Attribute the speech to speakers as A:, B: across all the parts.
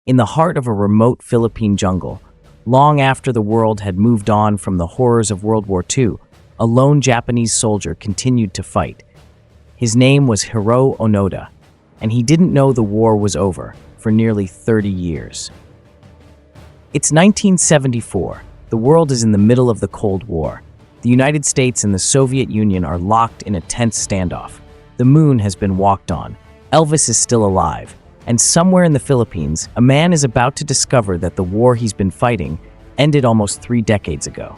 A: in the heart of a remote Philippine jungle. Long after the world had moved on from the horrors of World War II, a lone Japanese soldier continued to fight. His name was Hiroo Onoda, and he didn't know the war was over for nearly 30 years. It's 1974. The world is in the middle of the Cold War. The United States and the Soviet Union are locked in a tense standoff. The moon has been walked on. Elvis is still alive. And somewhere in the Philippines, a man is about to discover that the war he's been fighting ended almost 3 decades ago.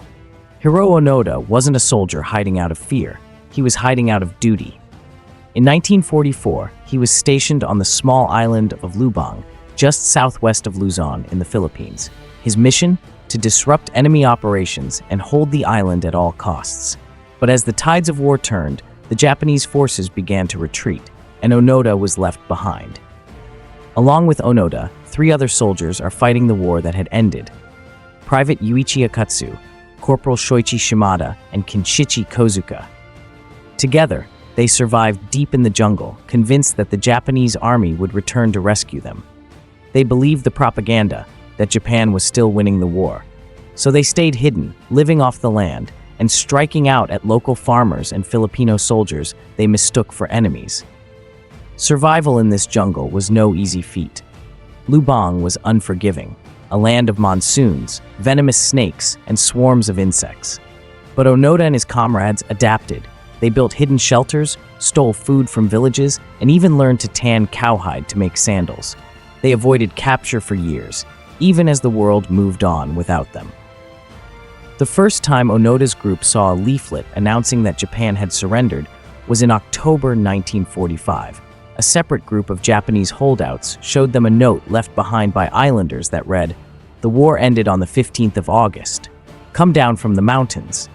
A: Hiroo Onoda wasn't a soldier hiding out of fear. He was hiding out of duty. In 1944, he was stationed on the small island of Lubang, just southwest of Luzon in the Philippines. His mission? To disrupt enemy operations and hold the island at all costs. But as the tides of war turned, the Japanese forces began to retreat, and Onoda was left behind. Along with Onoda, 3 other soldiers are fighting the war that had ended. Private Yuichi Akatsu, Corporal Shoichi Shimada, and Kinshichi Kozuka. Together, they survived deep in the jungle, convinced that the Japanese army would return to rescue them. They believed the propaganda that Japan was still winning the war. So they stayed hidden, living off the land, and striking out at local farmers and Filipino soldiers they mistook for enemies. Survival in this jungle was no easy feat. Lubang was unforgiving, a land of monsoons, venomous snakes, and swarms of insects. But Onoda and his comrades adapted. They built hidden shelters, stole food from villages, and even learned to tan cowhide to make sandals. They avoided capture for years, even as the world moved on without them. The first time Onoda's group saw a leaflet announcing that Japan had surrendered was in October 1945. A separate group of Japanese holdouts showed them a note left behind by islanders that read, "The war ended on the 15th of August. Come down from the mountains."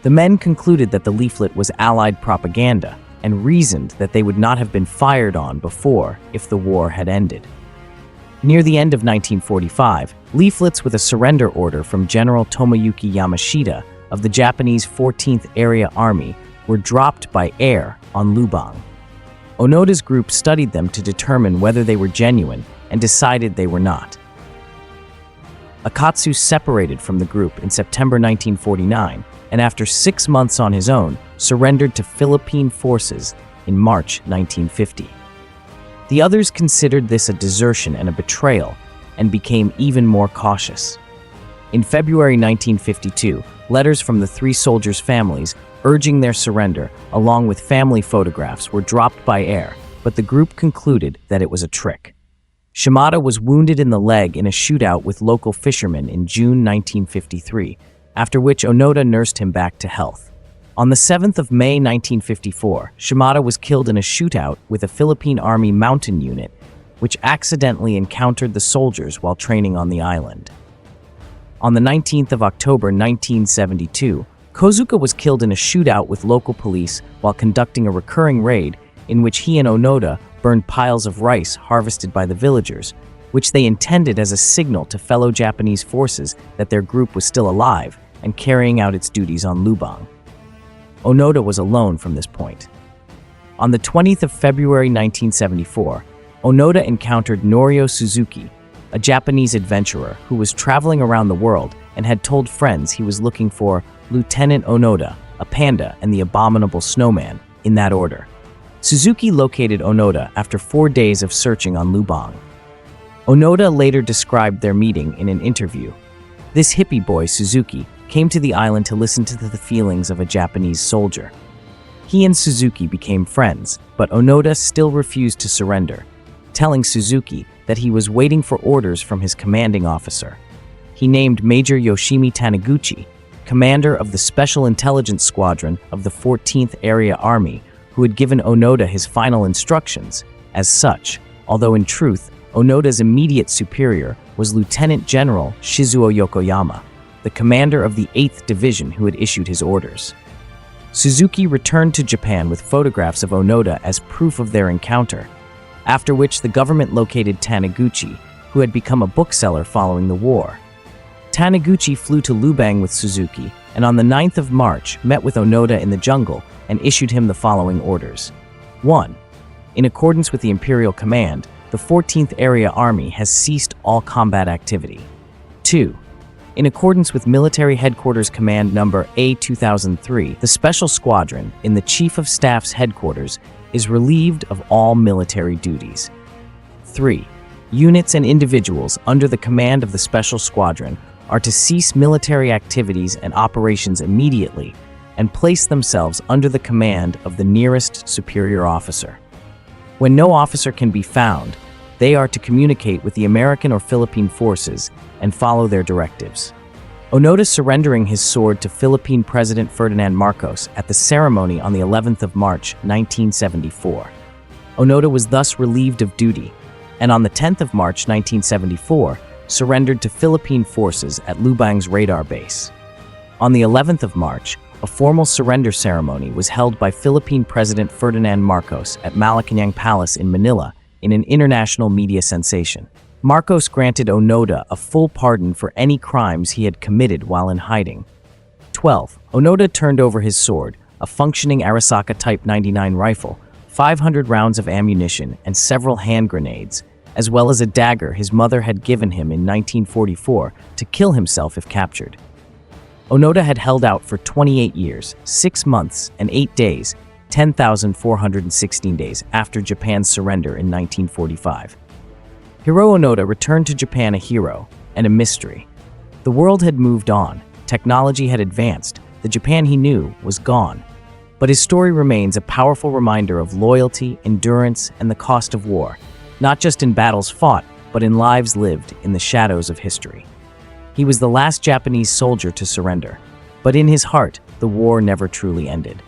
A: The men concluded that the leaflet was Allied propaganda and reasoned that they would not have been fired on before if the war had ended. Near the end of 1945, leaflets with a surrender order from General Tomoyuki Yamashita of the Japanese 14th Area Army were dropped by air on Lubang. Onoda's group studied them to determine whether they were genuine and decided they were not. Akatsu separated from the group in September 1949 and after 6 months on his own, surrendered to Philippine forces in March 1950. The others considered this a desertion and a betrayal and became even more cautious. In February 1952, letters from the 3 soldiers' families urging their surrender, along with family photographs, were dropped by air, but the group concluded that it was a trick. Shimada was wounded in the leg in a shootout with local fishermen in June 1953, after which Onoda nursed him back to health. On the 7th of May 1954, Shimada was killed in a shootout with a Philippine Army mountain unit, which accidentally encountered the soldiers while training on the island. On the 19th of October 1972, Kozuka was killed in a shootout with local police while conducting a recurring raid in which he and Onoda burned piles of rice harvested by the villagers, which they intended as a signal to fellow Japanese forces that their group was still alive and carrying out its duties on Lubang. Onoda was alone from this point. On the 20th of February 1974, Onoda encountered Norio Suzuki, a Japanese adventurer who was traveling around the world and had told friends he was looking for Lieutenant Onoda, a panda, and the abominable snowman, in that order. Suzuki located Onoda after 4 days of searching on Lubang. Onoda later described their meeting in an interview. This hippie boy, Suzuki, came to the island to listen to the feelings of a Japanese soldier. He and Suzuki became friends, but Onoda still refused to surrender, telling Suzuki that he was waiting for orders from his commanding officer. He named Major Yoshimi Taniguchi, commander of the Special Intelligence Squadron of the 14th Area Army, who had given Onoda his final instructions, as such, although in truth, Onoda's immediate superior was Lieutenant General Shizuo Yokoyama, the commander of the 8th Division who had issued his orders. Suzuki returned to Japan with photographs of Onoda as proof of their encounter, after which the government located Taniguchi, who had become a bookseller following the war. Taniguchi flew to Lubang with Suzuki, and on the 9th of March met with Onoda in the jungle and issued him the following orders. 1. In accordance with the imperial command, the 14th Area Army has ceased all combat activity. 2. In accordance with Military Headquarters Command Number A-2003, the Special Squadron in the Chief of Staff's headquarters is relieved of all military duties. 3. Units and individuals under the command of the Special Squadron are to cease military activities and operations immediately and place themselves under the command of the nearest superior officer. When no officer can be found, they are to communicate with the American or Philippine forces and follow their directives. Onoda surrendering his sword to Philippine President Ferdinand Marcos at the ceremony on the 11th of March, 1974. Onoda was thus relieved of duty, and on the 10th of March, 1974, surrendered to Philippine forces at Lubang's radar base. On the 11th of March, a formal surrender ceremony was held by Philippine President Ferdinand Marcos at Malacañang Palace in Manila in an international media sensation. Marcos granted Onoda a full pardon for any crimes he had committed while in hiding. 12. Onoda turned over his sword, a functioning Arisaka Type 99 rifle, 500 rounds of ammunition, and several hand grenades, as well as a dagger his mother had given him in 1944 to kill himself if captured. Onoda had held out for 28 years, 6 months, and 8 days, 10,416 days after Japan's surrender in 1945. Hiroo Onoda returned to Japan a hero and a mystery. The world had moved on, technology had advanced, the Japan he knew was gone. But his story remains a powerful reminder of loyalty, endurance, and the cost of war, not just in battles fought, but in lives lived in the shadows of history. He was the last Japanese soldier to surrender, but in his heart, the war never truly ended.